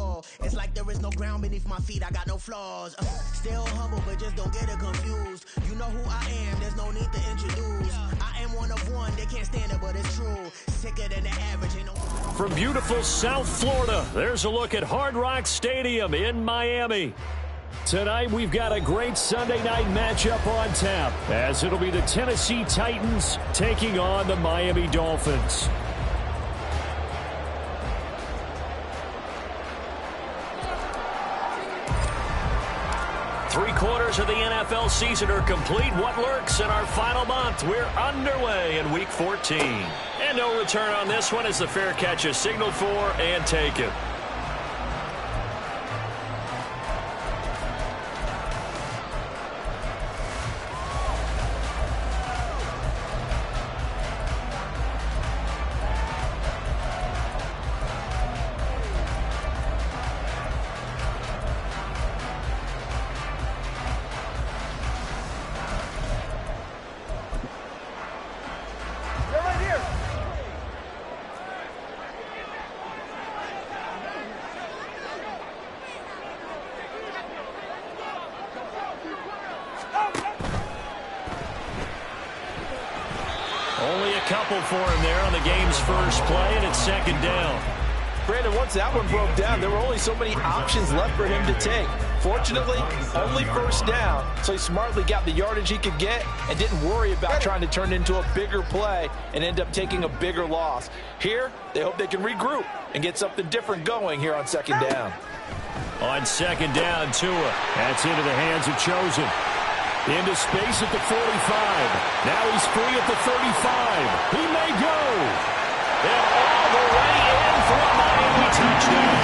fall. It's like there is no ground beneath my feet, I got no flaws. Still humble, but just don't get it confused. You know who I am, there's no need to introduce. I am one of one, they can't stand it, but it's true. Sicker than the average, ain't no... From beautiful South Florida, there's a look at Hard Rock Stadium in Miami. Tonight, we've got a great Sunday night matchup on tap, as it'll be the Tennessee Titans taking on the Miami Dolphins. Three-quarters of the NFL season are complete. What lurks in our final month? We're underway in Week 14. And no return on this one as the fair catch is signaled for and taken. Only a couple for him there on the game's first play, and it's second down. Brandon, once that one broke down, there were only so many options left for him to take. Fortunately, only first down, so he smartly got the yardage he could get and didn't worry about trying to turn it into a bigger play and end up taking a bigger loss. Here, they hope they can regroup and get something different going here on second down. On second down, Tua. That's into the hands of Chosen. Into space at the 45. Now he's free at the 35. He may go. And all the way in for a Miami touchdown.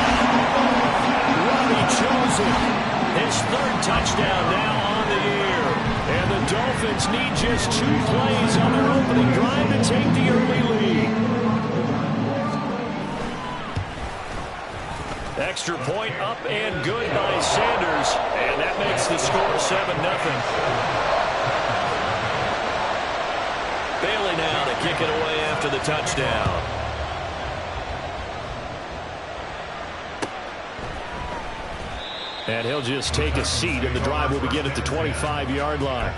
Robbie Chosen. His third touchdown now on the year. And the Dolphins need just 2 plays on their opening drive to take the early lead. Extra point up and good by Sanders. And that makes the score 7-0. Bailey now to kick it away after the touchdown. And he'll just take a seat, and the drive will begin at the 25-yard line.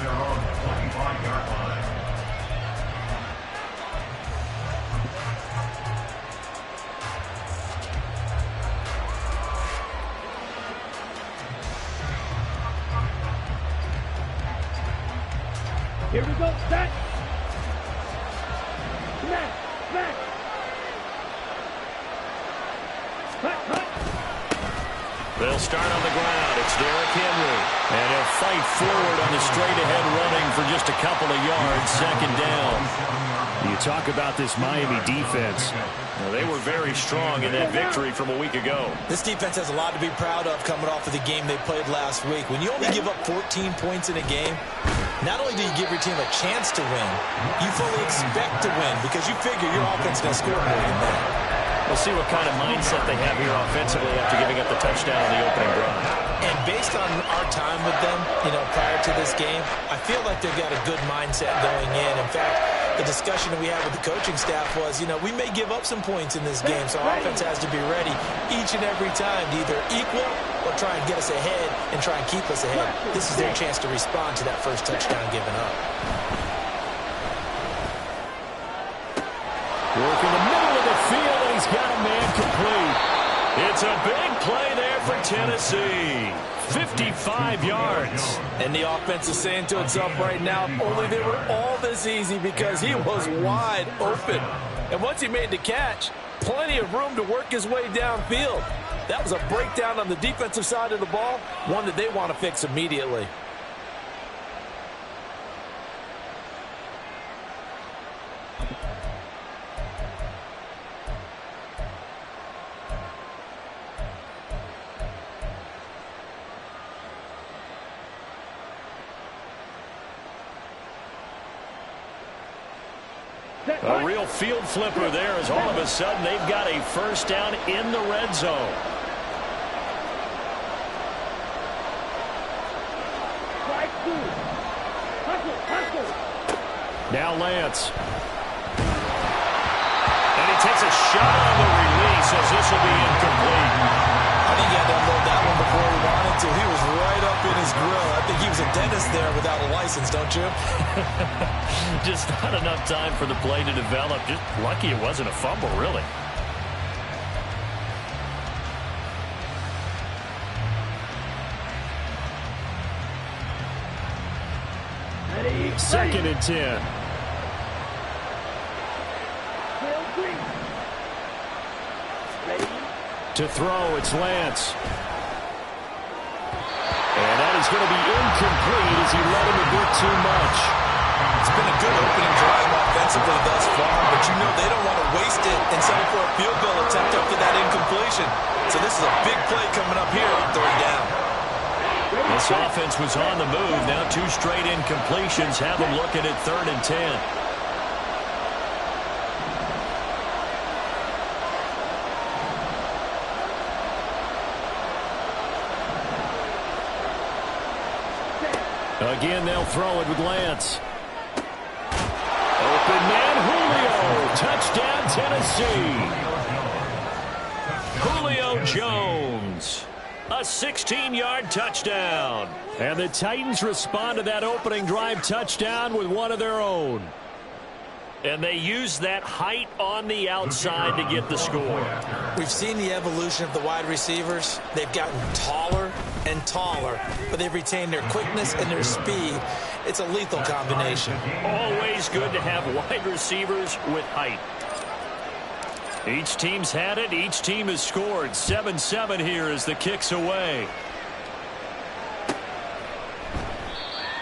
Here we go, set. Smack, smack. Cut. They'll start on the ground. It's Derrick Henry. And he'll fight forward on the straight-ahead running for just a couple of yards. Second down. You talk about this Miami defense. Well, they were very strong in that victory from a week ago. This defense has a lot to be proud of coming off of the game they played last week. When you only give up 14 points in a game, not only do you give your team a chance to win, you fully expect to win because you figure your offense is going to score more than that. We'll see what kind of mindset they have here offensively after giving up the touchdown in the opening drive. And based on our time with them, prior to this game, I feel like they've got a good mindset going in. In fact, the discussion that we had with the coaching staff was, we may give up some points in this game, so our offense has to be ready each and every time to either equal or try and get us ahead and try and keep us ahead. This is their chance to respond to that first touchdown given up. Work in the middle of the field, and he's got a man complete. It's a big play there for Tennessee. 55 yards. And the offense is saying to itself right now, only they were all this easy because he was wide open. And once he made the catch, plenty of room to work his way downfield. That was a breakdown on the defensive side of the ball, one that they want to fix immediately. A real field flipper there as all of a sudden they've got a first down in the red zone. Now Lance. And he takes a shot on the release as this will be incomplete. On the lessons, don't you? Just not enough time for the play to develop. Just lucky it wasn't a fumble, really. Ready. 2nd and 10. Ready. To throw, it's Lance. And that is going to be incomplete as he led him a bit too much. It's been a good opening drive offensively thus far, but you know they don't want to waste it and settle for a field goal attempt after that incompletion. So this is a big play coming up here on 3rd down. This offense was on the move. Now 2 straight incompletions have them looking at 3rd and 10. Again, they'll throw it with Lance. Open man, Julio. Touchdown, Tennessee. Julio Jones. A 16-yard touchdown. And the Titans respond to that opening drive touchdown with one of their own. And they use that height on the outside to get the score. We've seen the evolution of the wide receivers. They've gotten taller and taller, but they've retained their quickness and their speed. It's a lethal combination. Always good to have wide receivers with height. Each team's had it. Each team has scored. 7-7 here as the kick's away.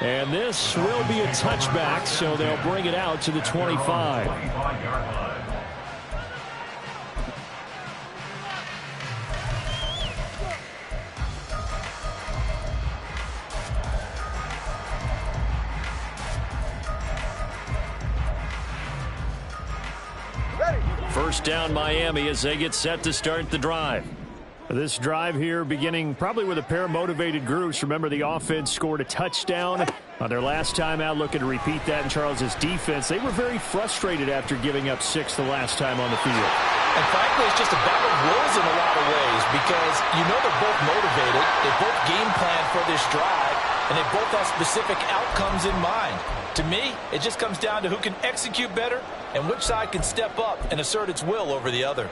And this will be a touchback, so they'll bring it out to the 25. First down, Miami, as they get set to start the drive. This drive here beginning probably with a pair of motivated groups. Remember, the offense scored a touchdown on their last time out, looking to repeat that in Charles's defense. They were very frustrated after giving up 6 the last time on the field. And frankly, it's just a battle of wills in a lot of ways because you know they're both motivated. They both game plan for this drive, and they both have specific outcomes in mind. To me, it just comes down to who can execute better and which side can step up and assert its will over the other.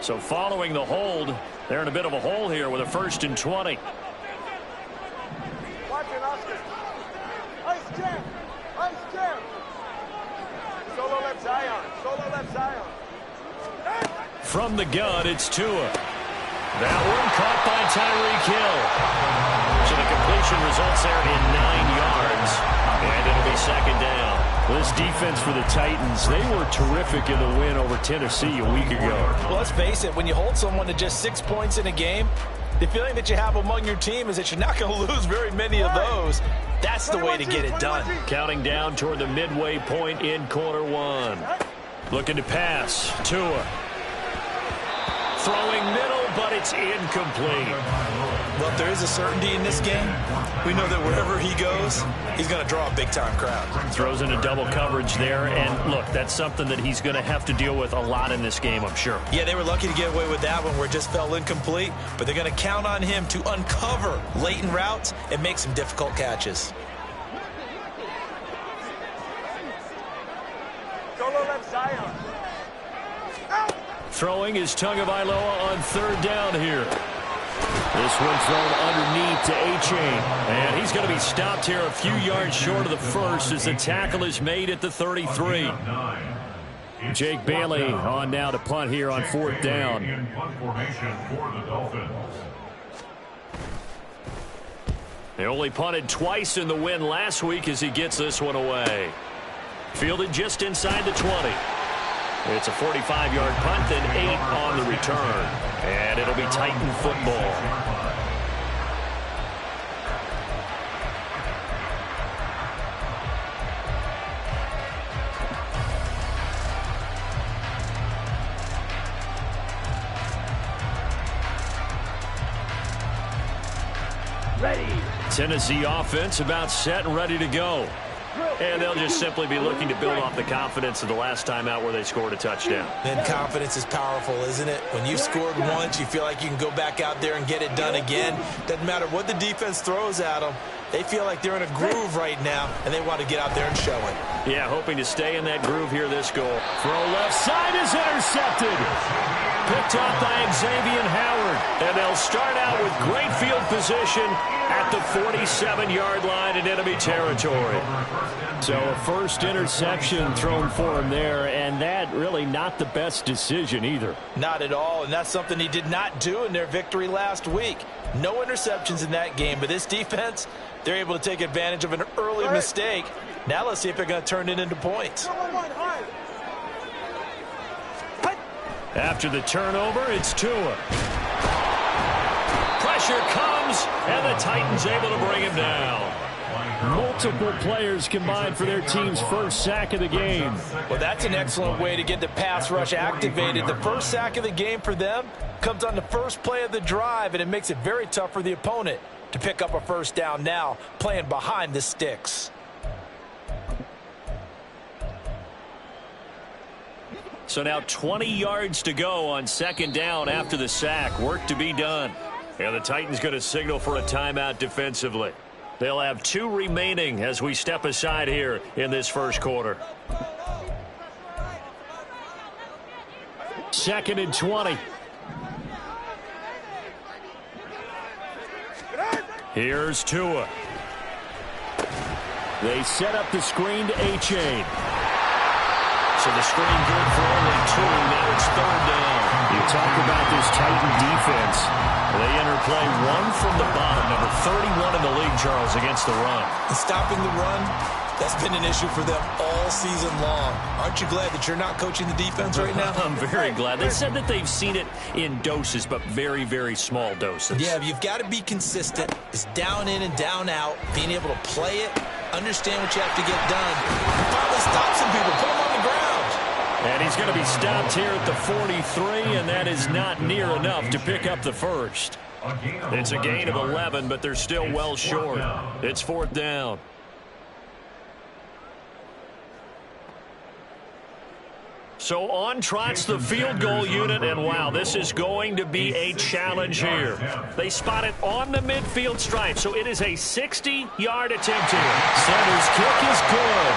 So following the hold, they're in a bit of a hole here with a 1st and 20. Watch it, Oscar. Ice jam. Ice jam. Solo left Zion. Solo left Zion. From the gun, it's Tua. That one caught by Tyreek Hill. So the completion results there in 9 yards. And it'll be 2nd down. This defense for the Titans, they were terrific in the win over Tennessee a week ago. Well, let's face it, when you hold someone to just 6 points in a game, the feeling that you have among your team is that you're not going to lose very many of those. That's the way to get it done. Counting down toward the midway point in quarter 1. Looking to pass. Tua. Throwing middle, but it's incomplete. Well, if there is a certainty in this game, we know that wherever he goes, he's going to draw a big-time crowd. Throws into double coverage there, and look, that's something that he's going to have to deal with a lot in this game, I'm sure. Yeah, they were lucky to get away with that one where it just fell incomplete, but they're going to count on him to uncover latent routes and make some difficult catches. Solo left Zion. Throwing is Tagovailoa on 3rd down here. This one thrown underneath to A-Chain. And he's going to be stopped here a few yards short of the first as the tackle is made at the 33. Jake Bailey on now to punt here on 4th down. They only punted twice in the win last week as he gets this one away. Fielded just inside the 20. It's a 45-yard punt, then 8 on the return. And it'll be Titan football. Ready. Tennessee offense about set and ready to go. Drill. And they'll just simply be looking to build off the confidence of the last time out where they scored a touchdown. And confidence is powerful, isn't it? When you've scored once, you feel like you can go back out there and get it done again. Doesn't matter what the defense throws at them. They feel like they're in a groove right now, and they want to get out there and show it. Yeah, hoping to stay in that groove here this goal. Throw left side is intercepted. Picked up by Xavier Howard. And they'll start out with great field position at the 47-yard line in enemy territory. So a first interception thrown for him there, and that really not the best decision either. Not at all, and that's something he did not do in their victory last week. No interceptions in that game, but this defense, they're able to take advantage of an early mistake. Now let's see if they're going to turn it into points. After the turnover, it's Tua. Pressure comes, and the Titans able to bring him down. Multiple players combined for their team's first sack of the game. Well, that's an excellent way to get the pass rush activated. The first sack of the game for them comes on the first play of the drive, and it makes it very tough for the opponent to pick up a first down now, playing behind the sticks. So now 20 yards to go on second down after the sack. Work to be done. And the Titans going to signal for a timeout defensively. They'll have 2 remaining as we step aside here in this first quarter. 2nd and 20. Here's Tua. They set up the screen to A-Chain. So the screen good for only 2. Now it's 3rd down. You talk about this Titan defense. They interplay 1 from the bottom, number 31 in the league, Charles, against the run. And stopping the run, that's been an issue for them all season long. Aren't you glad that you're not coaching the defense right now? I'm very glad. They said that they've seen it in doses, but very, very small doses. Yeah, you've got to be consistent. It's down in and down out, being able to play it, understand what you have to get done, and finally stop some people, put them on the ground. And he's going to be stopped here at the 43, and that is not near enough to pick up the first. It's a gain of 11, but they're still well short. It's 4th down. So on trots the field goal unit, and wow, this is going to be a challenge here. They spot it on the midfield stripe, so it is a 60-yard attempt here. Center's kick is good.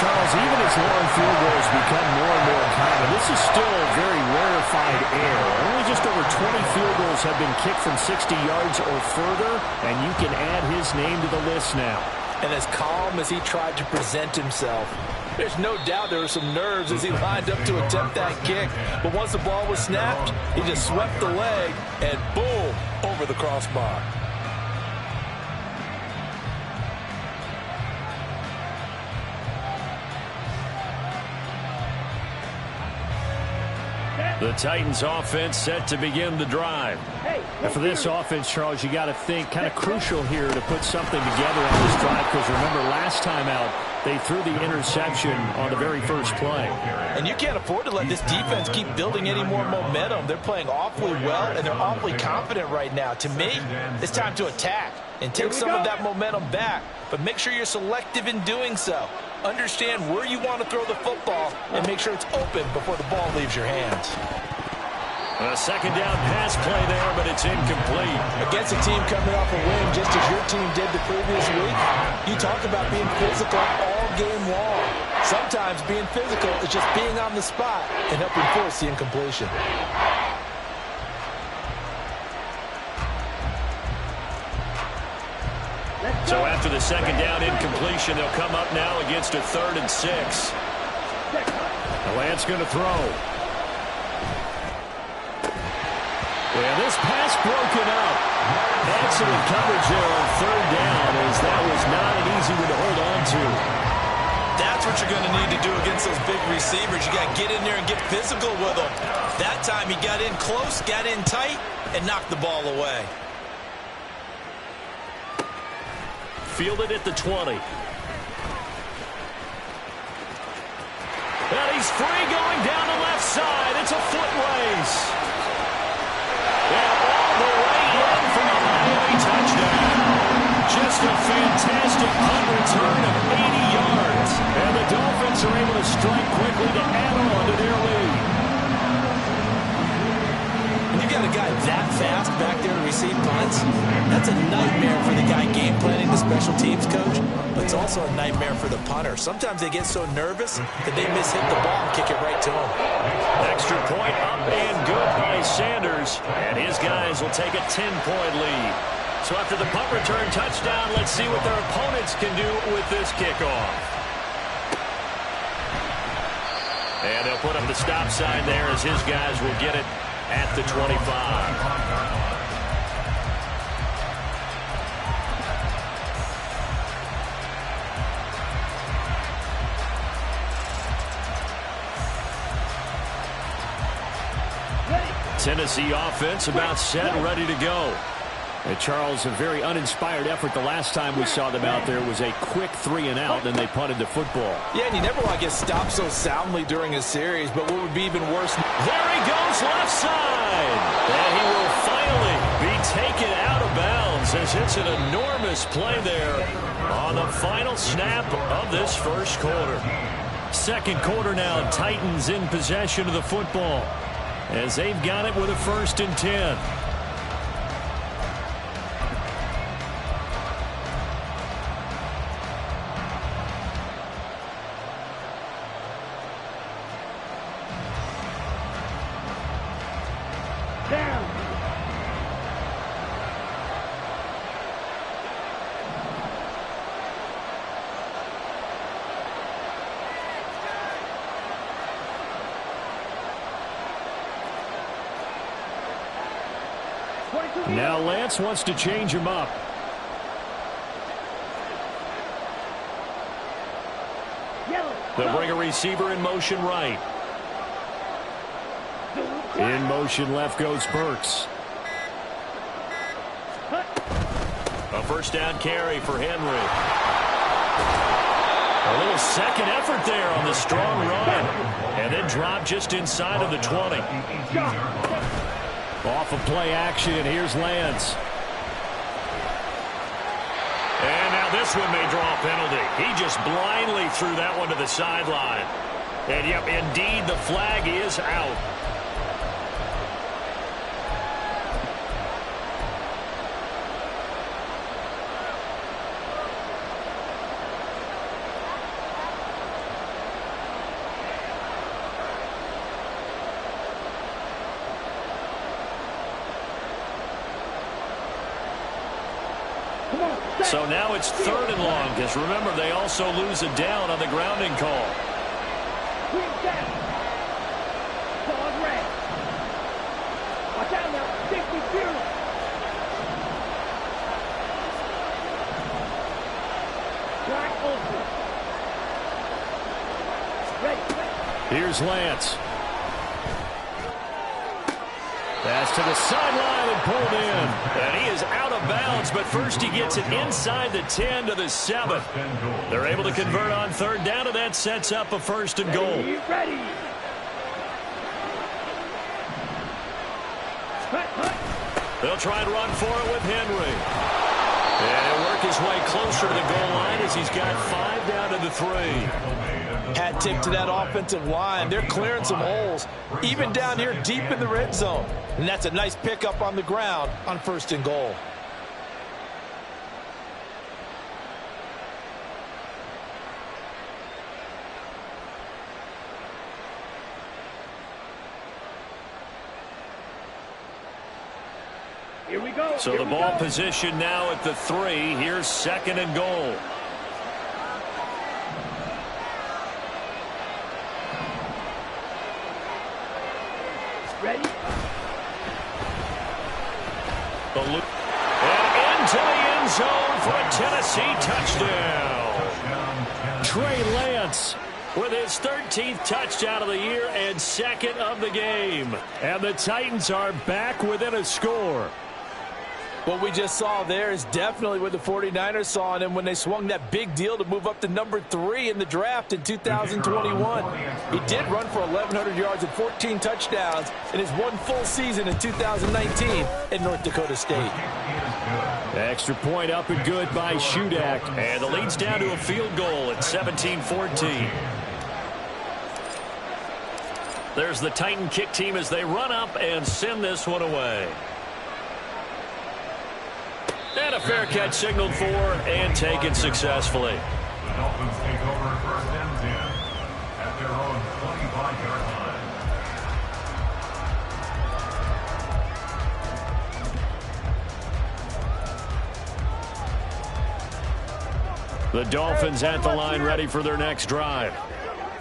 Charles, even as long field goals become more and more common, this is still very rarefied air. Only just over 20 field goals have been kicked from 60 yards or further, and you can add his name to the list now. And as calm as he tried to present himself, there's no doubt there were some nerves as he lined up to attempt that kick. But once the ball was snapped, he just swept the leg and boom, over the crossbar. The Titans offense set to begin the drive. And for this offense, Charles, you got to think kind of crucial here to put something together on this drive, because remember last time out they threw the interception on the very first play. And you can't afford to let this defense keep building any more momentum. They're playing awfully well, and they're awfully confident right now. To me, it's time to attack and take some of that momentum back, but make sure you're selective in doing so. Understand where you want to throw the football and make sure it's open before the ball leaves your hands. A second down pass play there, but it's incomplete. Against a team coming off a win just as your team did the previous week, you talk about being physical all game long. Sometimes being physical is just being on the spot and helping force the incompletion. So after the second down incompletion, they'll come up now against a 3rd and 6. Lance going to throw. And this pass broken up. Excellent coverage there on 3rd down, as that was not an easy one to hold on to. That's what you're going to need to do against those big receivers. You got to get in there and get physical with them. That time he got in close, got in tight, and knocked the ball away. Fielded at the 20. And he's free going down the left side. It's a foot race. And all the way in for the Miami touchdown. Just a fantastic fantastic punt return of 80 yards. And the Dolphins are able to strike quickly to add on to their lead. When you got a guy that fast back there to receive punts, that's a nightmare for the guy game planning, the special teams coach, but it's also a nightmare for the punter. Sometimes they get so nervous that they miss hit the ball and kick it right to him. Extra point up and good by Sanders, and his guys will take a 10-point lead. So after the punt return touchdown, let's see what their opponents can do with this kickoff. And they'll put up the stop sign there as his guys will get it at the 25. Tennessee offense about set and ready to go. And Charles, a very uninspired effort the last time we saw them out there was a quick 3-and-out, and they punted the football. Yeah, and you never want to get stopped so soundly during a series, but what would be even worse... There he goes, left side! And he will finally be taken out of bounds as it's an enormous play there on the final snap of this first quarter. Second quarter now, Titans in possession of the football as they've got it with a 1st and 10. Now Lance wants to change him up. They'll bring a receiver in motion right. In motion left goes Burks. A first down carry for Henry. A little second effort there on the strong run. And then drop just inside of the 20. Off of play action, here's Lance. And now this one may draw a penalty. He just blindly threw that one to the sideline. And yep, indeed, the flag is out. So now it's 3rd and long, because remember, they also lose a down on the grounding call. Watch out now. 60-0. Here's Lance. Pass to the sideline and pulled in. And he is out of bounds, but first he gets it inside the 10 to the 7. They're able to convert on 3rd down, and that sets up a 1st and goal. Ready. They'll try and run for it with Henry. And he'll work his way closer to the goal line as he's got 5 down to the 3. Hat tip to that offensive line. They're clearing some holes, even down here deep in the red zone. And that's a nice pickup on the ground on 1st and goal. Here we go. So the ball position now at the 3. Here's 2nd and goal. Ready? And into the end zone for a Tennessee touchdown. Trey Lance with his 13th touchdown of the year and 2nd of the game. And the Titans are back within a score. What we just saw there is definitely what the 49ers saw in him when they swung that big deal to move up to number 3 in the draft in 2021. He did run for 1,100 yards and 14 touchdowns in his one full season in 2019 at North Dakota State. Extra point up and good by Shudak. And the lead's down to a field goal at 17-14. There's the Titan kick team as they run up and send this one away. And a fair catch signaled for and taken successfully. The Dolphins take over first and 10 at their own 25-yard line. The Dolphins at the line ready for their next drive.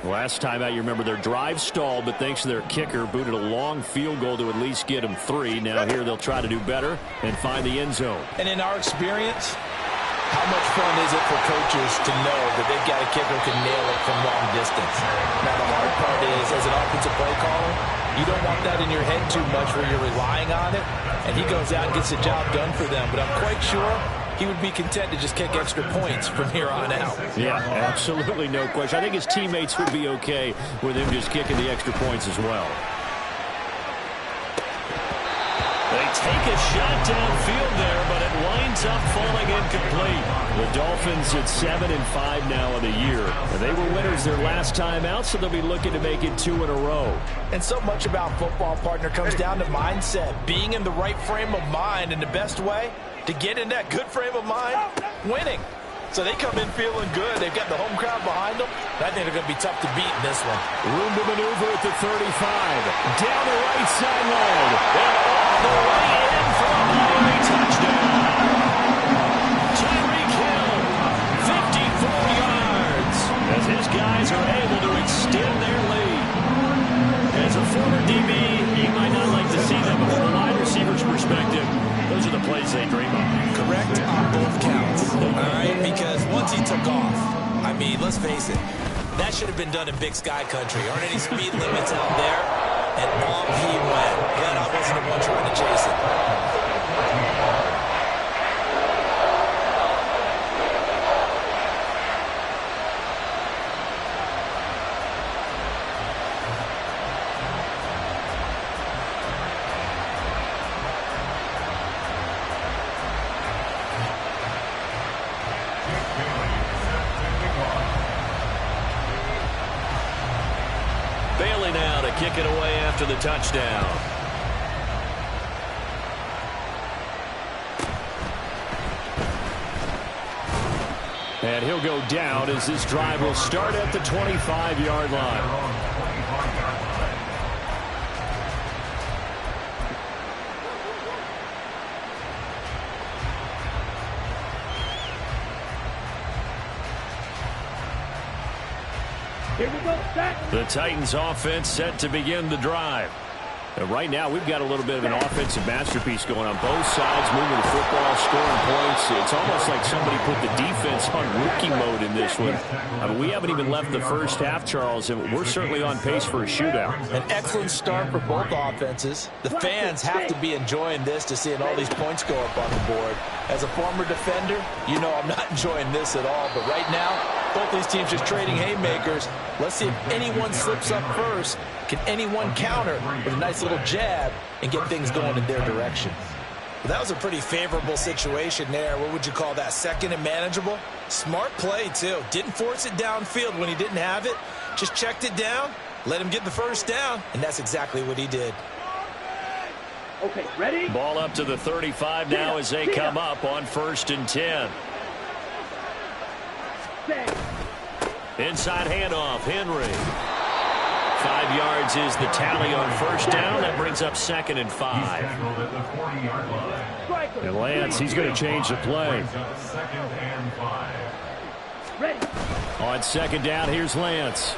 Last time out, you remember their drive stalled, but thanks to their kicker, booted a long field goal to at least get them 3. Now here they'll try to do better and find the end zone. And in our experience, how much fun is it for coaches to know that they've got a kicker who can nail it from long distance? Now, the hard part is, as an offensive play caller, you don't want that in your head too much where you're relying on it, and he goes out and gets the job done for them. But I'm quite sure he would be content to just kick extra points from here on out. Yeah, absolutely no question. I think his teammates would be okay with him just kicking the extra points as well. They take a shot downfield there, but it winds up falling incomplete. The Dolphins at 7-5 now of the year. And they were winners their last time out, so they'll be looking to make it 2 in a row. And so much about football, partner, comes down to mindset. Being in the right frame of mind, and the best way to get in that good frame of mind, winning. So they come in feeling good. They've got the home crowd behind them. I think they're going to be tough to beat in this one. Room to maneuver at the 35. Down the right sideline. And all the way in for a Miami touchdown. Tyreek Hill, 54 yards. As his guys are able to extend their lead. As a former DB, you might not like to see them, but from a wide receiver's perspective, those are the plays they dream of. Correct on both counts. All right, because once he took off, I mean, let's face it, that should have been done in Big Sky country. Aren't any speed limits out there? And off he went. Glad I wasn't the one trying to chase it. Kick it away after the touchdown. And he'll go down as this drive will start at the 25-yard line. Here we go, Zach. The Titans offense set to begin the drive. And right now, we've got a little bit of an offensive masterpiece going on both sides, moving the football, scoring points. It's almost like somebody put the defense on rookie mode in this one. I mean, we haven't even left the first half, Charles, and we're certainly on pace for a shootout. An excellent start for both offenses. The fans have to be enjoying this to seeing all these points go up on the board. As a former defender, you know I'm not enjoying this at all. But right now, both these teams just trading haymakers. Let's see if anyone slips up first. Can anyone counter with a nice little jab and get things going in their direction? Well, that was a pretty favorable situation there. What would you call that? Second and manageable? Smart play, too. Didn't force it downfield when he didn't have it. Just checked it down, let him get the first down, and that's exactly what he did. Okay, ready? Ball up to the 35 now as they come up on 1st and 10. Inside handoff, Henry. 5 yards is the tally on first down. That brings up 2nd and 5. And Lance, he's going to change the play. Ready. On 2nd down, here's Lance.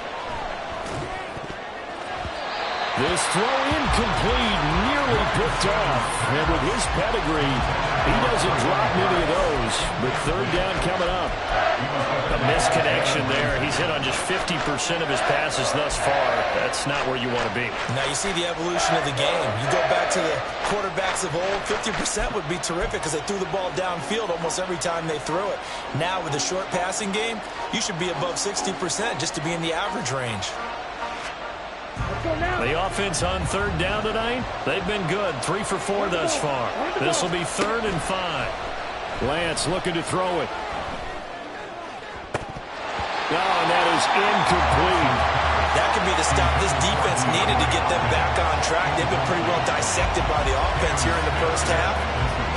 This throw incomplete, nearly picked off. And with his pedigree, he doesn't drop many of those. But 3rd down coming up. A misconnection there. He's hit on just 50% of his passes thus far. That's not where you want to be. Now you see the evolution of the game. You go back to the quarterbacks of old, 50% would be terrific because they threw the ball downfield almost every time they threw it. Now with the short passing game, you should be above 60% just to be in the average range. The offense on third down tonight, they've been good. 3 for 4 thus far. This will be 3rd and 5. Lance looking to throw it. Oh, and that is incomplete. That could be the stop this defense needed to get them back on track. They've been pretty well dissected by the offense here in the first half.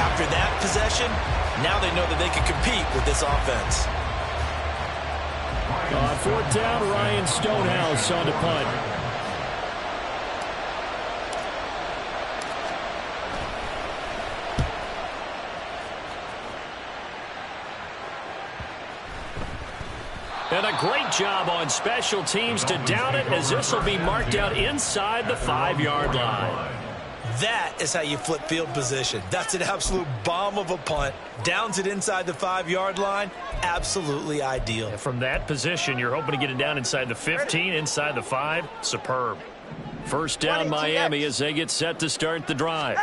After that possession, now they know that they can compete with this offense. On 4th down, Ryan Stonehouse on the punt. And a great job on special teams to down it, as this will be marked out inside the 5-yard line. That is how you flip field position. That's an absolute bomb of a punt. Downs it inside the 5-yard line. Absolutely ideal. From that position, you're hoping to get it down inside the 15, inside the 5. Superb. First down, Miami, as they get set to start the drive.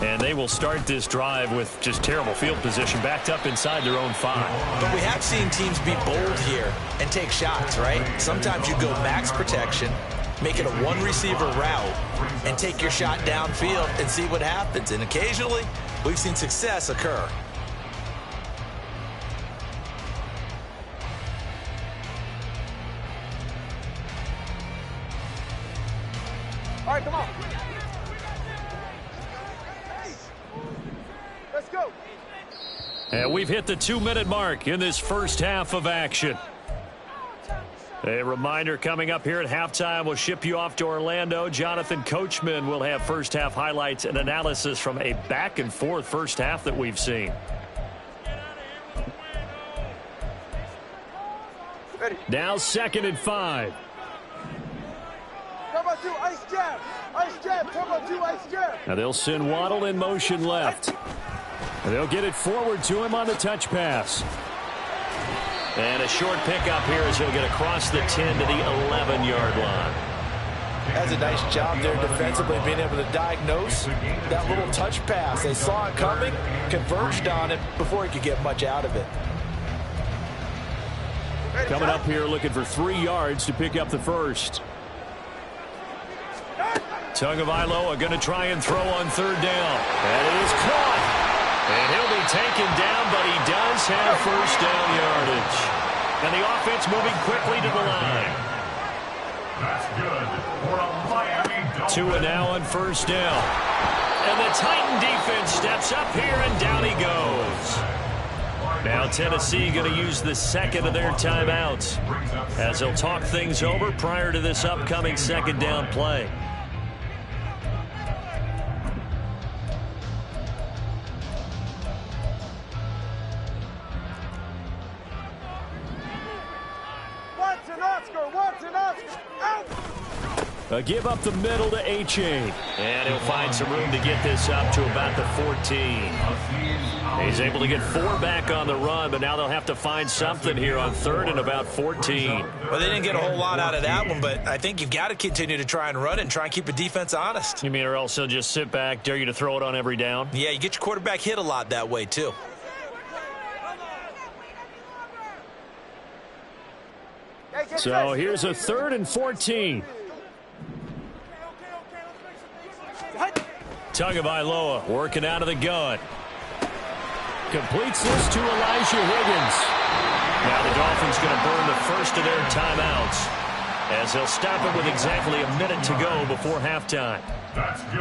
And they will start this drive with just terrible field position, backed up inside their own 5. But we have seen teams be bold here and take shots, right? Sometimes you go max protection, make it a one-receiver route, and take your shot downfield and see what happens. And occasionally, we've seen success occur. All right, come on. Let's go. And we've hit the 2-minute mark in this first half of action. A reminder coming up here at halftime, we'll ship you off to Orlando. Jonathan Coachman will have first half highlights and analysis from a back and forth first half that we've seen. Ready. Now 2nd and 5. Turbo 2, ice jab. Ice jab, turbo 2, ice jab. Now they'll send Waddle in motion left. And they'll get it forward to him on the touch pass. And a short pickup here as he'll get across the 10 to the 11-yard line. Has a nice job there defensively, being able to diagnose that little touch pass. They saw it coming, converged on it before he could get much out of it. Coming up here looking for 3 yards to pick up the first. Tagovailoa going to try and throw on 3rd down. And it is caught. And he'll be taken down, but he does have first down yardage. And the offense moving quickly to the line. That's good for a Miami Dolphins. 2 and now on first down. And the Titan defense steps up here, and down he goes. Now Tennessee going to use the 2nd of their timeouts as they'll talk things over prior to this upcoming 2nd down play. A give up the middle to A-Chain. And he'll find some room to get this up to about the 14. He's able to get 4 back on the run, but now they'll have to find something here on 3rd and about 14. Well, they didn't get a whole lot out of that one, but I think you've got to continue to try and run it and try and keep the defense honest. You mean, or else they'll just sit back, dare you to throw it on every down? Yeah, you get your quarterback hit a lot that way, too. So here's a 3rd and 14. Tagovailoa working out of the gun. Completes this to Elijah Higgins. Now the Dolphins going to burn the first of their timeouts as they'll stop it with exactly a minute to go before halftime.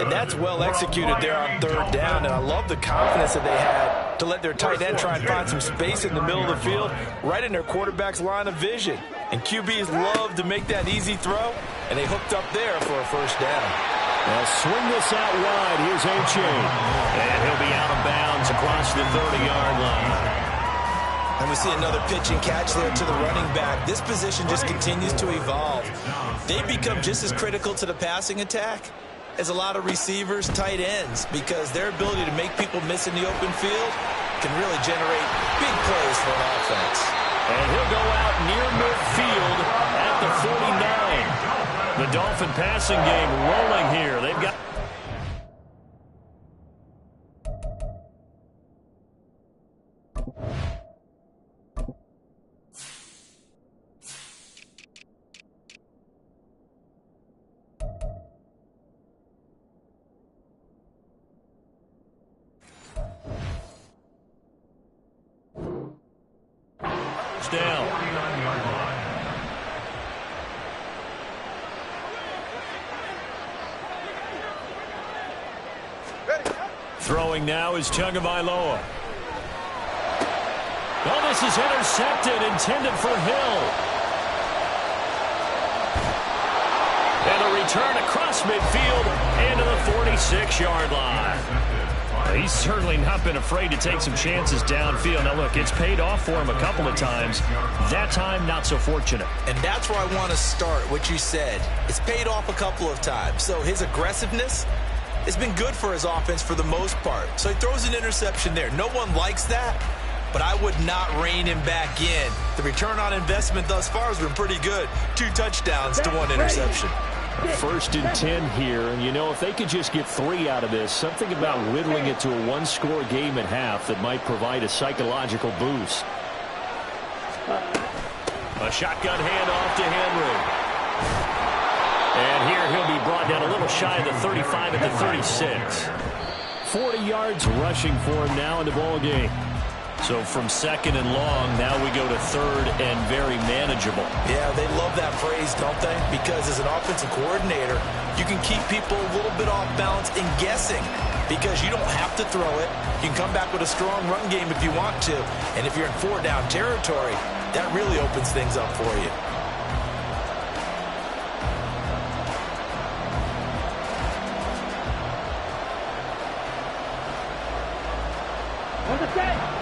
And that's well executed there on 3rd down, and I love the confidence that they had to let their tight end try and find some space in the middle of the field, right in their quarterback's line of vision. And QBs love to make that easy throw, and they hooked up there for a first down. They'll swing this out wide. Here's A-Chain. And he'll be out of bounds across the 30-yard line. And we see another pitch and catch there to the running back. This position just continues to evolve. They become just as critical to the passing attack as a lot of receivers, tight ends, because their ability to make people miss in the open field can really generate big plays for an offense. And he'll go out near midfield at the 49. The Dolphin passing game rolling here. They've got... first down. 49-yard line. Throwing now is Tagovailoa. Oh, this is intercepted, intended for Hill. And a return across midfield into the 46-yard line. He's certainly not been afraid to take some chances downfield. Now, look, it's paid off for him a couple of times. That time, not so fortunate. And that's where I want to start, what you said. It's paid off a couple of times. So his aggressiveness, it's been good for his offense for the most part. So he throws an interception there. No one likes that, but I would not rein him back in. The return on investment thus far has been pretty good. 2 touchdowns to 1 interception. 1st and 10 here, and you know, if they could just get 3 out of this, something about whittling it to a 1-score game at half that might provide a psychological boost. A shotgun handoff to Henry. And here he'll be brought down a little shy of the 35 at the 36. 40 yards rushing for him now in the ball game. So from 2nd and long, now we go to 3rd and very manageable. Yeah, they love that phrase, don't they? Because as an offensive coordinator, you can keep people a little bit off balance and guessing because you don't have to throw it. You can come back with a strong run game if you want to. And if you're in 4-down territory, that really opens things up for you.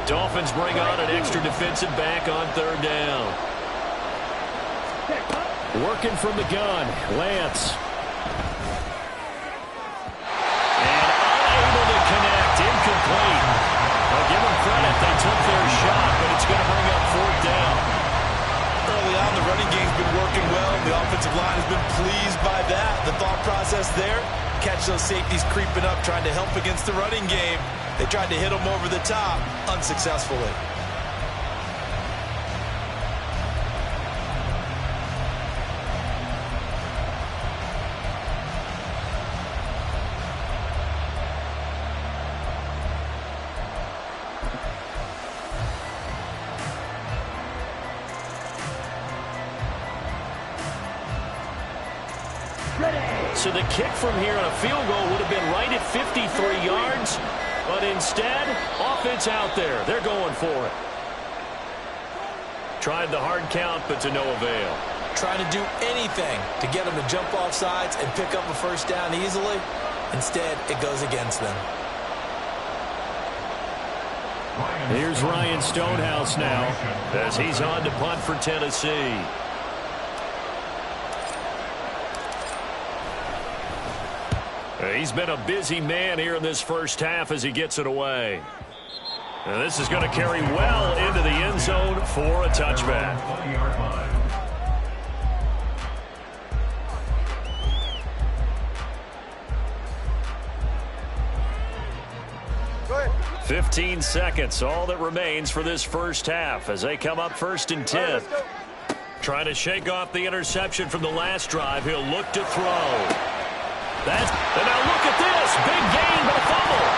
Dolphins bring on an extra defensive back on 3rd down. Working from the gun, Lance. And unable to connect, incomplete. I'll give them credit, they took their shot, but it's going to bring up 4th down. Early on, the running game's been working well. The offensive line has been pleased by that. The thought process there, catch those safeties creeping up, trying to help against the running game. They tried to hit him over the top, unsuccessfully. So the kick from here on a field goal would have been right at 53 yards. But instead, offense out there. They're going for it. Tried the hard count, but to no avail. Trying to do anything to get them to jump off sides and pick up a 1st down easily. Instead, it goes against them. Here's Ryan Stonehouse now as he's on to punt for Tennessee. He's been a busy man here in this 1st half as he gets it away. And this is going to carry well into the end zone for a touchback. 20-yard line. 15 seconds, all that remains for this 1st half as they come up 1st and 10. Trying to shake off the interception from the last drive. He'll look to throw. And now look at this. Big gain, but a fumble.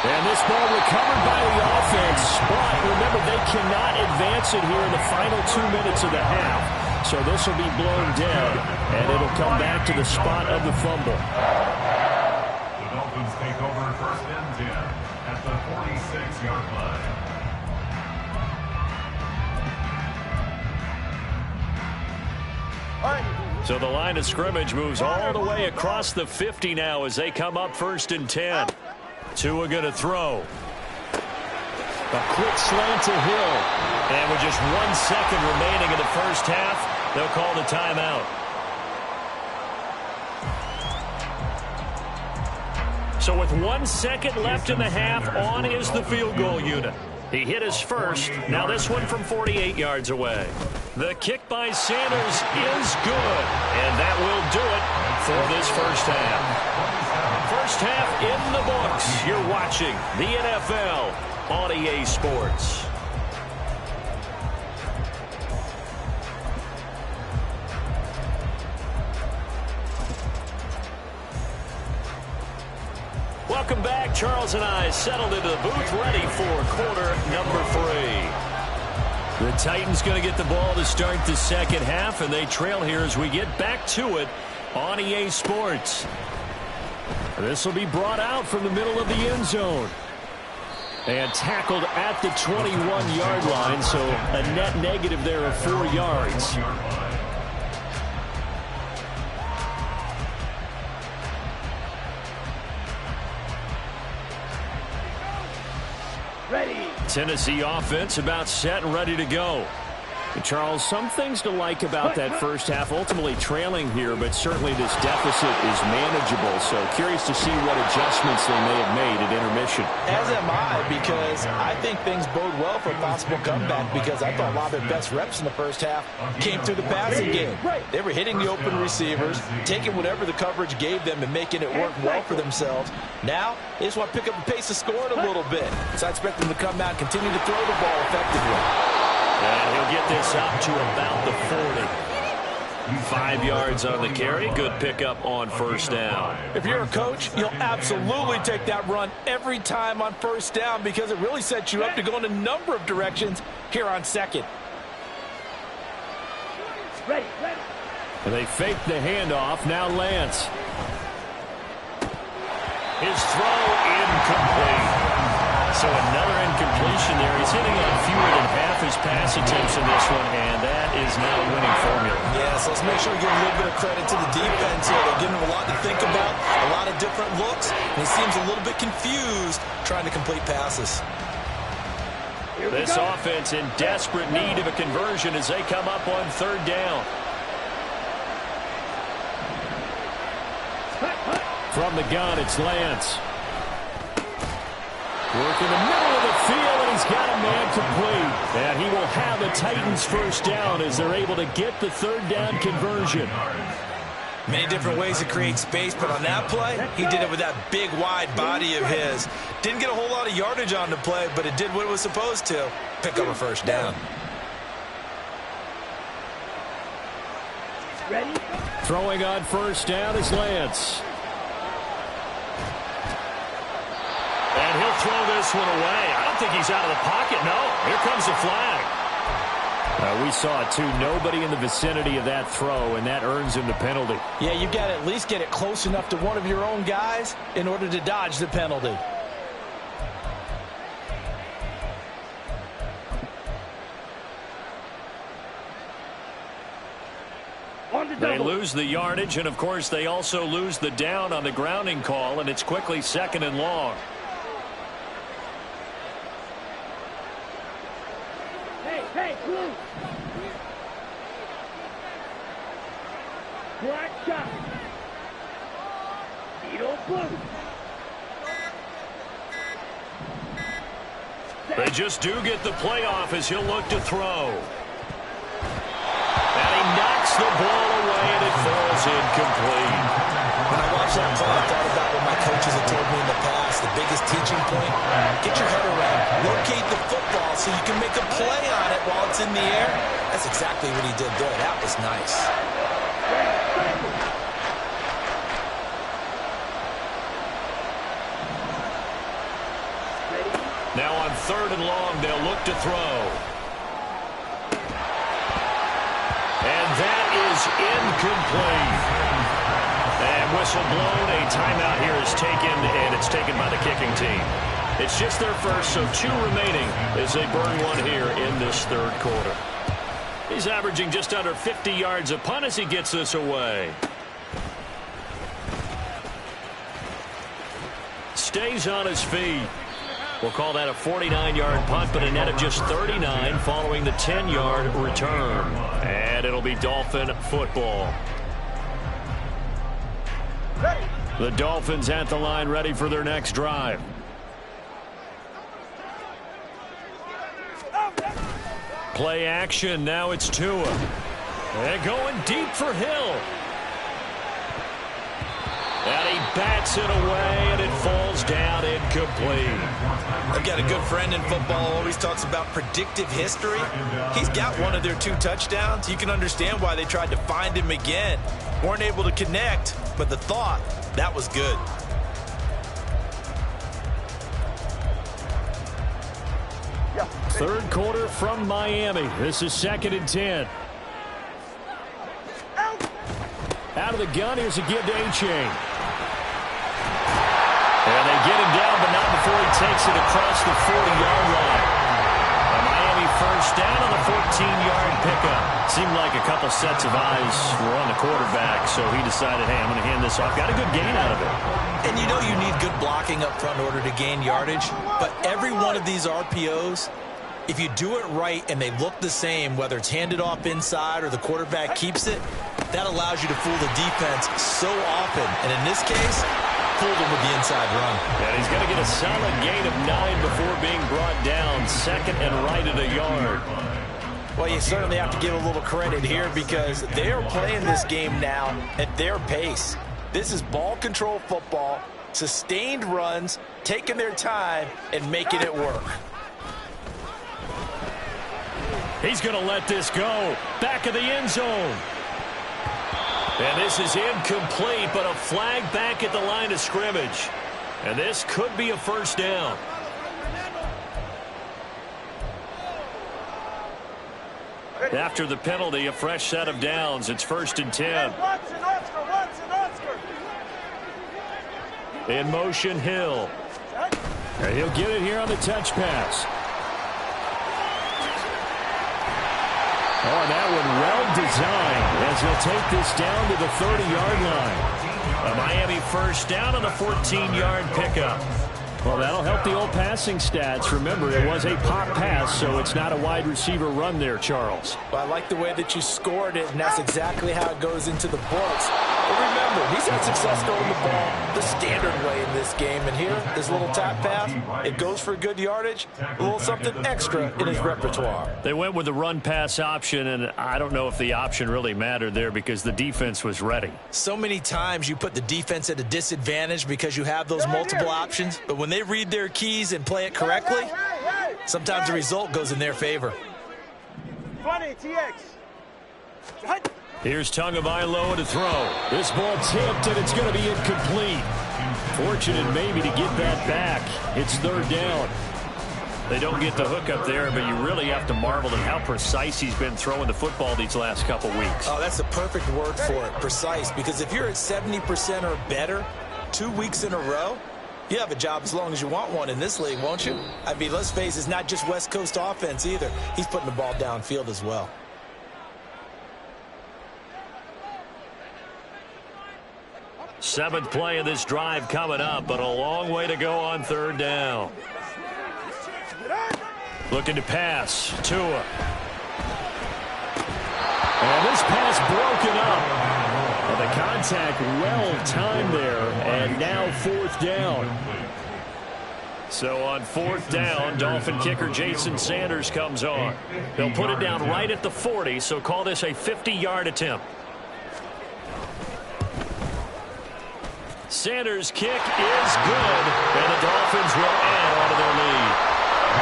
And this ball recovered by the offense. But remember, they cannot advance it here in the final 2 minutes of the half. So this will be blown dead, and it'll come back to the spot of the fumble. The Dolphins take over 1st and 10 at the 46-yard line. So the line of scrimmage moves all the way across the 50 now as they come up 1st and 10. Tua going to throw. A quick slant to Hill. And with just 1 second remaining in the 1st half, they'll call the timeout. So with 1 second left in the half, on is the field goal unit. He hit his first. Now this one from 48 yards away. The kick by Sanders is good. And that will do it for this 1st half. 1st half in the books. You're watching the NFL on EA Sports. Welcome back. Charles and I settled into the booth, ready for quarter number 3. The Titans going to get the ball to start the second half, and they trail here as we get back to it on EA Sports. This will be brought out from the middle of the end zone. And tackled at the 21-yard line, so a net negative there of 4 yards. Ready. Tennessee offense about set and ready to go. And Charles, some things to like about that first half. Ultimately trailing here, but certainly this deficit is manageable. So curious to see what adjustments they may have made at intermission. As am I, because I think things bode well for a possible comeback, because I thought a lot of their best reps in the first half came through the passing game. They were hitting the open receivers, taking whatever the coverage gave them and making it work well for themselves. Now, they just want to pick up the pace of scoring a little bit. So I expect them to come out and continue to throw the ball effectively. And he'll get this up to about the 40. 5 yards on the carry. Good pickup on first down. If you're a coach, you'll absolutely take that run every time on first down, because it really sets you up to go in a number of directions here on second. Ready, ready. And they fake the handoff. Now Lance. His throw incomplete. So another incompletion there. He's hitting on fewer than half his pass attempts in this one, and that is not a winning formula. Yes, let's make sure we give a little bit of credit to the defense here. They're giving him a lot to think about, a lot of different looks, and he seems a little bit confused trying to complete passes. This offense in desperate need of a conversion as they come up on third down. From the gun, it's Lance. Work in the middle of the field, and he's got a man complete. And he will have the Titans first down as they're able to get the third down conversion. Many different ways to create space, but on that play, he did it with that big, wide body of his. Didn't get a whole lot of yardage on the play, but it did what it was supposed to. Pick up a first down. Ready? Throwing on first down is Lance. And he'll throw this one away. I don't think he's out of the pocket. No, here comes the flag. We saw it too. Nobody in the vicinity of that throw, and that earns him the penalty. Yeah, you've got to at least get it close enough to one of your own guys in order to dodge the penalty. They lose the yardage, and of course they also lose the down on the grounding call, and it's quickly second and long. Hey, blue. Black shot. Needle blue. They just do get the playoff as he'll look to throw. And he knocks the ball away, and it falls incomplete. When I watched that play, I thought about what my coaches have told me in the past. The biggest teaching point, get your head around, locate the football so you can make a play on it while it's in the air. That's exactly what he did there. That was nice. Now on third and long, they'll look to throw. And that is incomplete. And whistle blown. A timeout here is taken, and it's taken by the kicking team. It's just their first, so 2 remaining as they burn one here in this third quarter. He's averaging just under 50 yards a punt as he gets this away. Stays on his feet. We'll call that a 49-yard punt, but a net of just 39 following the 10-yard return. And it'll be Dolphin football. The Dolphins at the line, ready for their next drive. Play action. Now it's Tua. And going deep for Hill. And he bats it away, and it falls down incomplete. I've got a good friend in football, always talks about predictive history. He's got one of their 2 touchdowns. You can understand why they tried to find him again. Weren't able to connect, but the thought, that was good. Third quarter from Miami. This is 2nd and 10. Out of the gun, here's a give to A-Chain. And they get him down, but not before he takes it across the 40-yard line. A Miami first down on the 14-yard pickup. Seemed like a couple sets of eyes were on the quarterback, so he decided, hey, I'm going to hand this off. Got a good gain out of it. And you know you need good blocking up front in order to gain yardage, but every one of these RPOs, if you do it right and they look the same, whether it's handed off inside or the quarterback keeps it, that allows you to fool the defense so often. And in this case, fooled him with the inside run. And he's going to get a solid gain of 9 before being brought down. 2nd and right at a yard. Well, you certainly have to give a little credit here because they are playing this game now at their pace. This is ball control football, sustained runs, taking their time, and making it work. He's going to let this go. Back of the end zone. And this is incomplete, but a flag back at the line of scrimmage. And this could be a first down. After the penalty, a fresh set of downs. It's 1st and 10. In motion, Hill. And he'll get it here on the touch pass. Oh, and that one well-designed as he'll take this down to the 30-yard line. A Miami first down on the 14-yard pickup. Well, that'll help the old passing stats. Remember, it was a pop pass, so it's not a wide receiver run there, Charles. Well, I like the way that you scored it, and that's exactly how it goes into the books. But remember, he's had success throwing the ball the standard way in this game. And here, this little tap pass, it goes for good yardage, a little something extra in his repertoire. They went with the run-pass option, and I don't know if the option really mattered there because the defense was ready. So many times you put the defense at a disadvantage because you have those multiple options, but when they read their keys and play it correctly, sometimes the result goes in their favor. 20, TX. Here's Tagovailoa to throw. This ball tipped, and it's going to be incomplete. Fortunate maybe to get that back. It's 3rd down. They don't get the hook up there, but you really have to marvel at how precise he's been throwing the football these last couple weeks. Oh, that's the perfect word for it, precise, because if you're at 70% or better 2 weeks in a row, you have a job as long as you want one in this league, won't you? I mean, let's face it, it's not just West Coast offense either. He's putting the ball downfield as well. Seventh play of this drive coming up, but a long way to go on 3rd down. Looking to pass. Tua. And this pass broken up. Well, the contact well timed there, and now 4th down. So on 4th down, Dolphin kicker Jason Sanders comes on. They'll put it down right at the 40, so call this a 50-yard attempt. Sanders' kick is good, and the Dolphins will add on to their lead.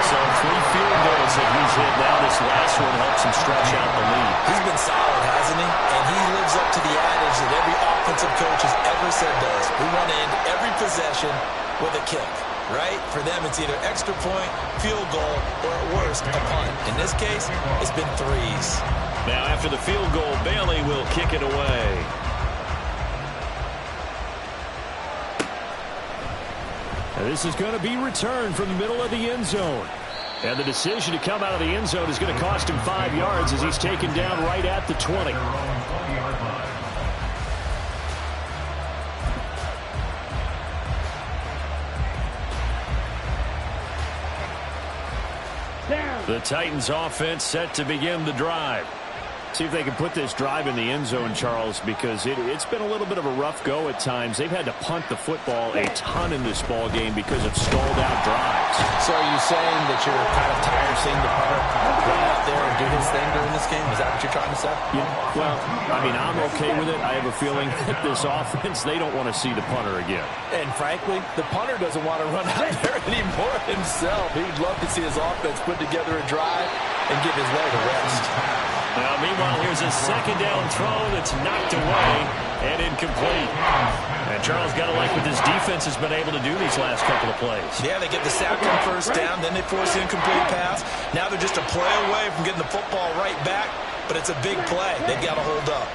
So 3 field goals that he's hit now. This last one helps him stretch out the lead. He's been solid, hasn't he? And he lives up to the adage that every offensive coach has ever said does. We want to end every possession with a kick, right? For them, it's either extra point, field goal, or at worst, a punt. In this case, it's been 3s. Now after the field goal, Bailey will kick it away. This is going to be returned from the middle of the end zone. And the decision to come out of the end zone is going to cost him 5 yards as he's taken down right at the 20. The Titans offense set to begin the drive. See if they can put this drive in the end zone, Charles, because it's been a little bit of a rough go at times. They've had to punt the football a ton in this ball game because of stalled out drives. So are you saying that you're kind of tired of seeing the punter run out there and do his thing during this game? Is that what you're trying to say? Yeah, well, I mean, I'm okay with it. I have a feeling that this offense, they don't want to see the punter again. And frankly, the punter doesn't want to run out there anymore himself. He would love to see his offense put together a drive and give his leg a rest. Now, meanwhile, here's a 2nd down throw that's knocked away. and incomplete. And Charles, got to like what this defense has been able to do these last couple of plays. Yeah, they get the sack on first down, then they force the incomplete pass. Now they're just a play away from getting the football right back, but it's a big play. They've got to hold up.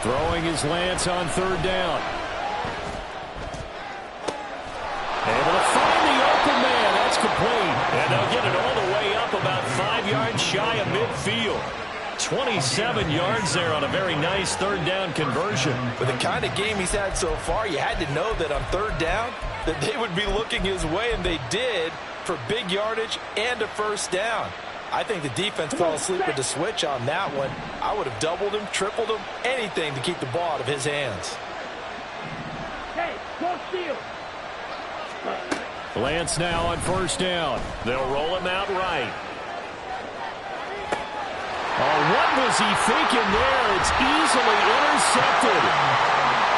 Throwing his Lance on third down. Able to find the open man. That's complete. And they'll get it all the way up about 5 yards shy of midfield. 27 yards there on a very nice third down conversion. With the kind of game he's had so far, you had to know that on third down that they would be looking his way, and they did, for big yardage and a first down. I think the defense fell asleep with the switch on that one. I would have doubled him, tripled him, anything to keep the ball out of his hands. Hey, go steal. Lance now on first down. They'll roll him out right. Oh, what was he thinking there? It's easily intercepted.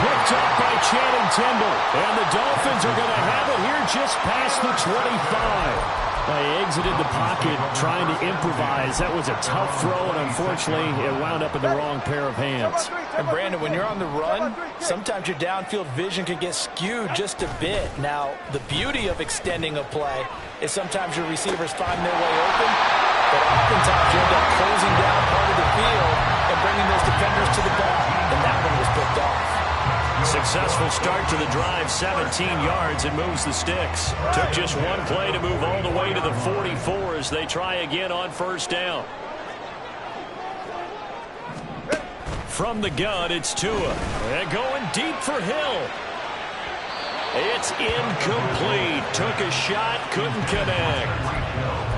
Picked up by Channing Tindall. And the Dolphins are going to have it here just past the 25. They exited the pocket trying to improvise. That was a tough throw, and unfortunately, it wound up in the wrong pair of hands. And Brandon, when you're on the run, sometimes your downfield vision can get skewed just a bit. Now, the beauty of extending a play is sometimes your receivers find their way open, but oftentimes you end up closing down part of the field and bringing those defenders to the ball, and that one was picked off. Successful start to the drive, 17 yards, and moves the sticks. Took just one play to move all the way to the 44 as they try again on first down. From the gun, it's Tua. And going deep for Hill. It's incomplete. Took a shot, couldn't connect.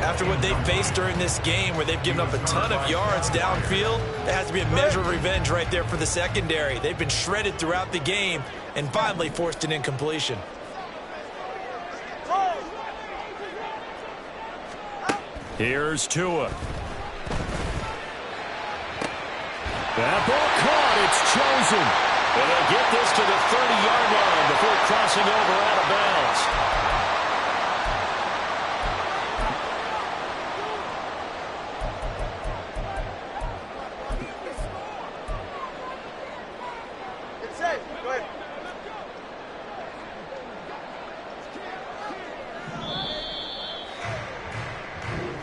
After what they faced during this game where they've given up a ton of yards downfield, there has to be a measure of revenge right there for the secondary. They've been shredded throughout the game and finally forced an incompletion. Here's Tua. That ball caught. It's chosen. And they'll get this to the 30-yard line before crossing over out of bounds.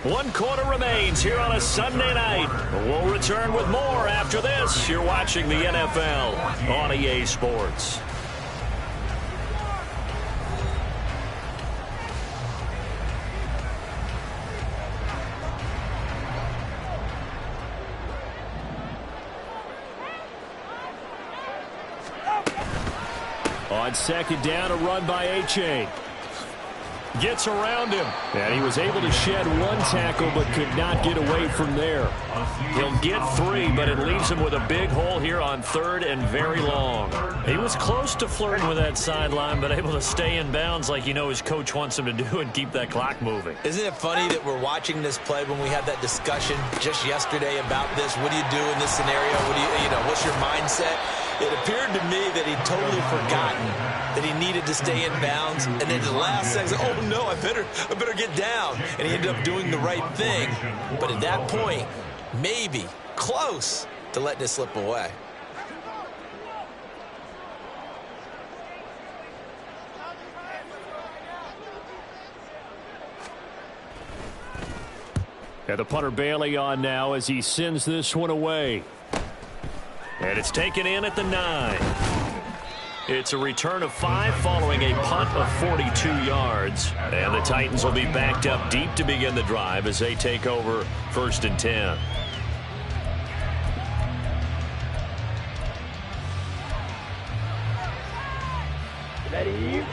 One quarter remains here on a Sunday night. We'll return with more after this. You're watching the NFL on EA Sports. On second down, a run by A-Chain. Gets around him. And he was able to shed one tackle but could not get away from there. He'll get 3, but it leaves him with a big hole here on third and very long. He was close to flirting with that sideline, but able to stay in bounds like you know his coach wants him to do and keep that clock moving. Isn't it funny that we're watching this play when we had that discussion just yesterday about this? What do you do in this scenario? What's your mindset? It appeared to me that he'd totally forgotten that he needed to stay in bounds, and then the last second, oh no, I better get down. And he ended up doing the right thing. But at that point, maybe close to letting it slip away. And the punter Bailey on now as he sends this one away. And it's taken in at the 9. It's a return of 5 following a punt of 42 yards. And the Titans will be backed up deep to begin the drive as they take over 1st and 10.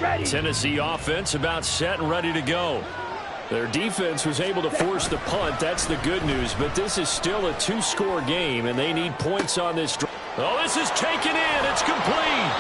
Ready. Tennessee offense about set and ready to go. Their defense was able to force the punt. That's the good news. But this is still a 2-score game, and they need points on this drive. Oh, this is taken in. It's complete.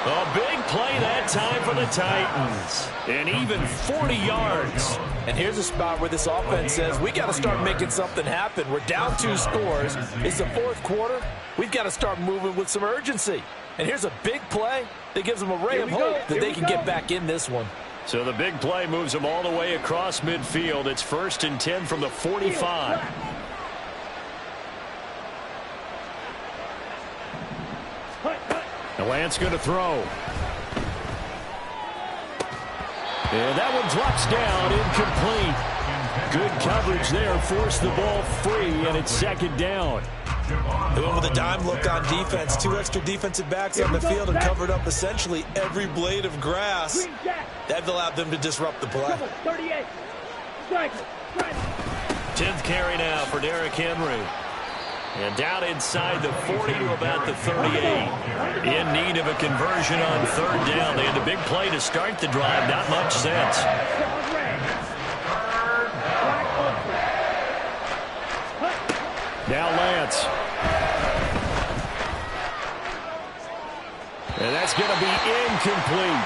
A big play that time for the Titans. And even 40 yards. And here's a spot where this offense says, we got to start making something happen. We're down 2 scores. It's the 4th quarter. We've got to start moving with some urgency. And here's a big play that gives them a ray of hope that they can get back in this one. So the big play moves them all the way across midfield. It's 1st and 10 from the 45. Lance going to throw. And that one drops down, incomplete. Good coverage there, forced the ball free, and it's second down. They went with a dime look on defense. 2 extra defensive backs on the field and covered up essentially every blade of grass. That allowed them to disrupt the play. 38. 10th carry now for Derrick Henry. And down inside the 40 to about the 38. In need of a conversion on third down. They had the big play to start the drive. Not much sense. Now Lance. And that's going to be incomplete.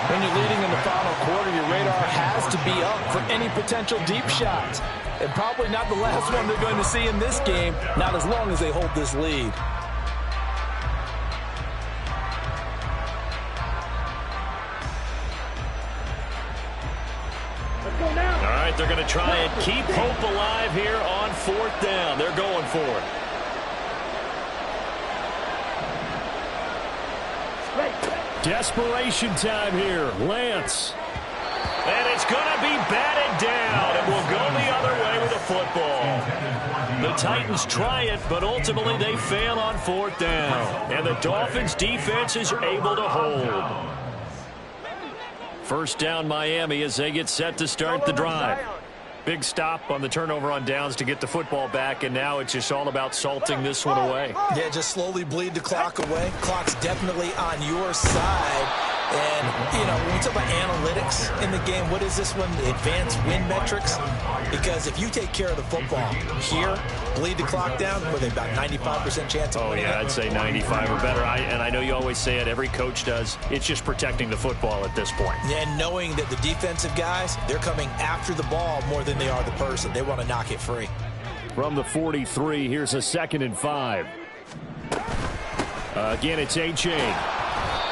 When you're leading in the final quarter, your radar has to be up for any potential deep shots. And probably not the last one they're going to see in this game, not as long as they hold this lead. All right, they're going to try and keep hope alive here on fourth down. They're going for it. Desperation time here. Lance. And it's going to be batted down, and will go the other way with the football. The Titans try it, but ultimately they fail on fourth down. And the Dolphins' defense is able to hold. First down Miami as they get set to start the drive. Big stop on the turnover on downs to get the football back, and now it's just all about salting this one away. Yeah, just slowly bleed the clock away. Clock's definitely on your side. And, you know, when we talk about analytics in the game, what is this one? Advanced win metrics? Because if you take care of the football here, bleed the clock down, with about 95% chance of winning. Oh, yeah, I'd say 95 or better. And I know you always say it, every coach does. It's just protecting the football at this point. And knowing that the defensive guys, they're coming after the ball more than they are the person. They want to knock it free. From the 43, here's a 2nd and 5. Again, it's A-Chain.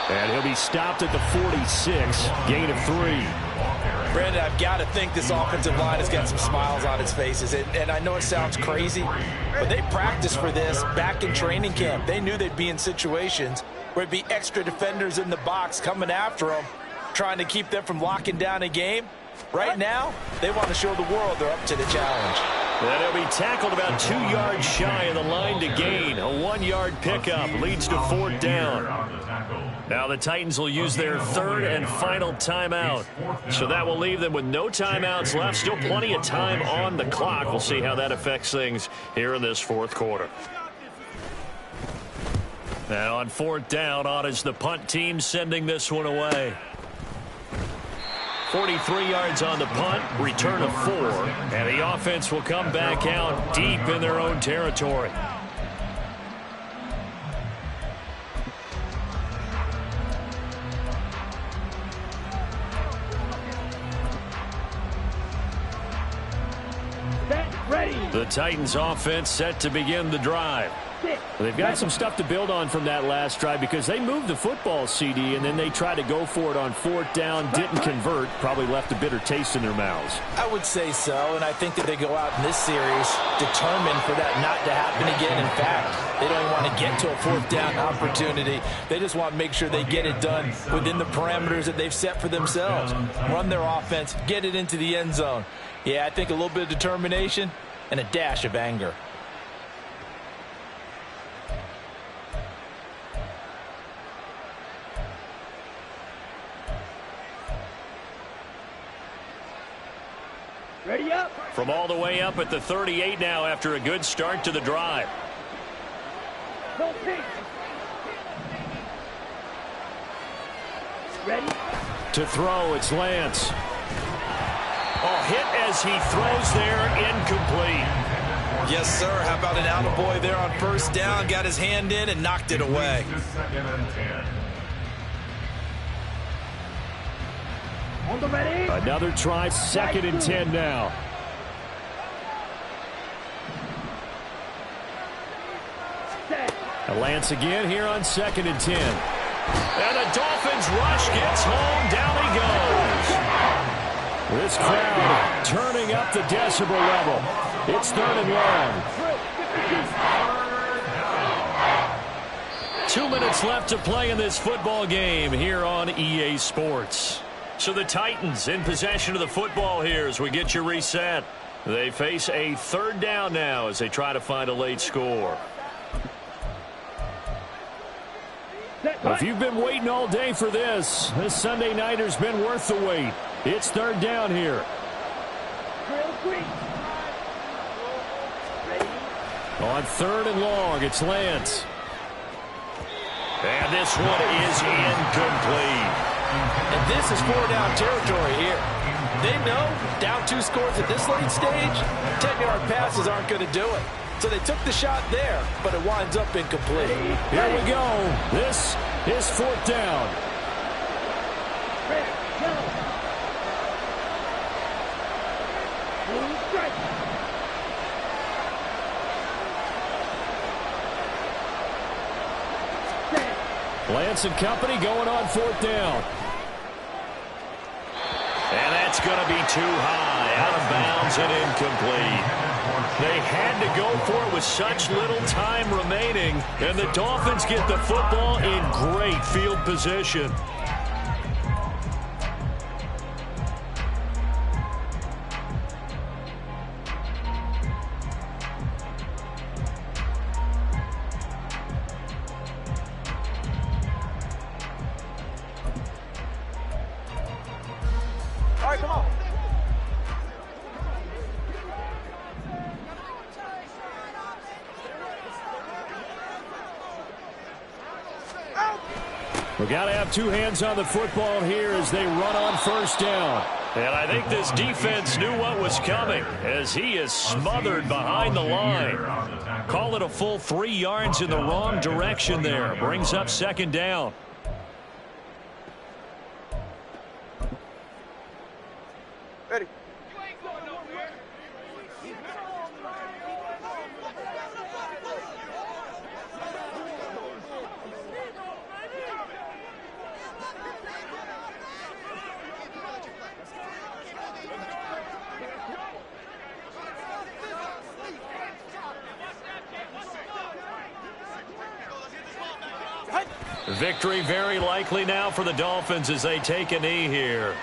And he'll be stopped at the 46, gain of 3. Brandon, I've got to think this offensive line has got some smiles on its faces. And I know it sounds crazy, but they practiced for this back in training camp. They knew they'd be in situations where it'd be extra defenders in the box coming after them, trying to keep them from locking down a game. Right now, they want to show the world they're up to the challenge. And he'll be tackled about 2 yards shy of the line to gain. A 1-yard pickup leads to fourth down. Now the Titans will use their third and final timeout. So that will leave them with no timeouts left. Still plenty of time on the clock. We'll see how that affects things here in this fourth quarter. Now on fourth down, on is the punt team sending this one away. 43 yards on the punt, return of 4, and the offense will come back out deep in their own territory. The Titans offense set to begin the drive. They've got some stuff to build on from that last drive because they moved the football, CD, and then they tried to go for it on fourth down, didn't convert, probably left a bitter taste in their mouths. I would say so, and I think that they go out in this series determined for that not to happen again. In fact, they don't even want to get to a fourth down opportunity. They just want to make sure they get it done within the parameters that they've set for themselves. Run their offense, get it into the end zone. Yeah, I think a little bit of determination and a dash of anger. Ready up. From all the way up at the 38 now after a good start to the drive. Full pitch. Ready. To throw, it's Lance. Oh, hit as he throws there, incomplete. Yes, sir. How about an attaboy there on first down? Got his hand in and knocked it away. On the ready. Another try, 2nd and 10 now. Set. Lance again here on 2nd and 10. And the Dolphins rush gets home. Down he goes. This crowd turning up the decibel level. It's 3rd and long. 2 minutes left to play in this football game here on EA Sports. So the Titans in possession of the football here as we get you reset. They face a third down now as they try to find a late score. If you've been waiting all day for this Sunday nighter's been worth the wait. It's third down here. On third and long, it's Lance. And this one is incomplete. And this is 4-down territory here. They know down 2 scores at this late stage, 10-yard passes aren't going to do it. So they took the shot there, but it winds up incomplete. Here we go. This is 4th down. Lance and company going on 4th down. And that's going to be too high, out of bounds and incomplete. They had to go for it with such little time remaining, and the Dolphins get the football in great field position. All right, come on. We got to have 2 hands on the football here as they run on 1st down. And I think this defense knew what was coming as he is smothered behind the line. Call it a full 3 yards in the wrong direction there. Brings up 2nd down. Ready. Victory very likely now for the Dolphins as they take a knee here.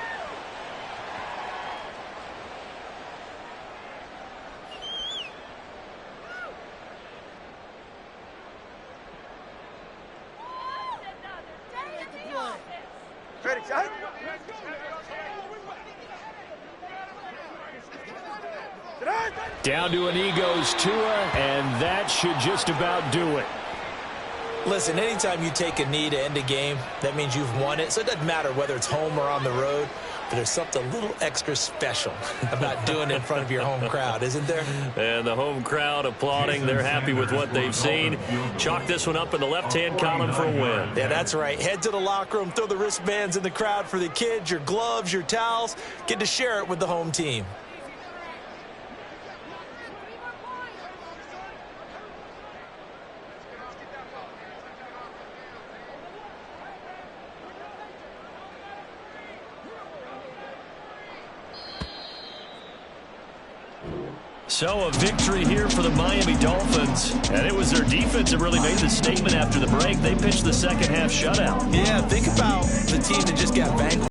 Ready, set. Down to a knee goes Tua, and that should just about do it. Listen, anytime you take a knee to end a game, that means you've won it. So it doesn't matter whether it's home or on the road, but there's something a little extra special about doing it in front of your home crowd, isn't there? And the home crowd applauding. They're happy with what they've seen. Chalk this one up in the left-hand column for a win. Yeah, that's right. Head to the locker room, throw the wristbands in the crowd for the kids, your gloves, your towels. Get to share it with the home team. So a victory here for the Miami Dolphins. And it was their defense that really made the statement after the break. They pitched the second half shutout. Yeah, think about the team that just got vanquished.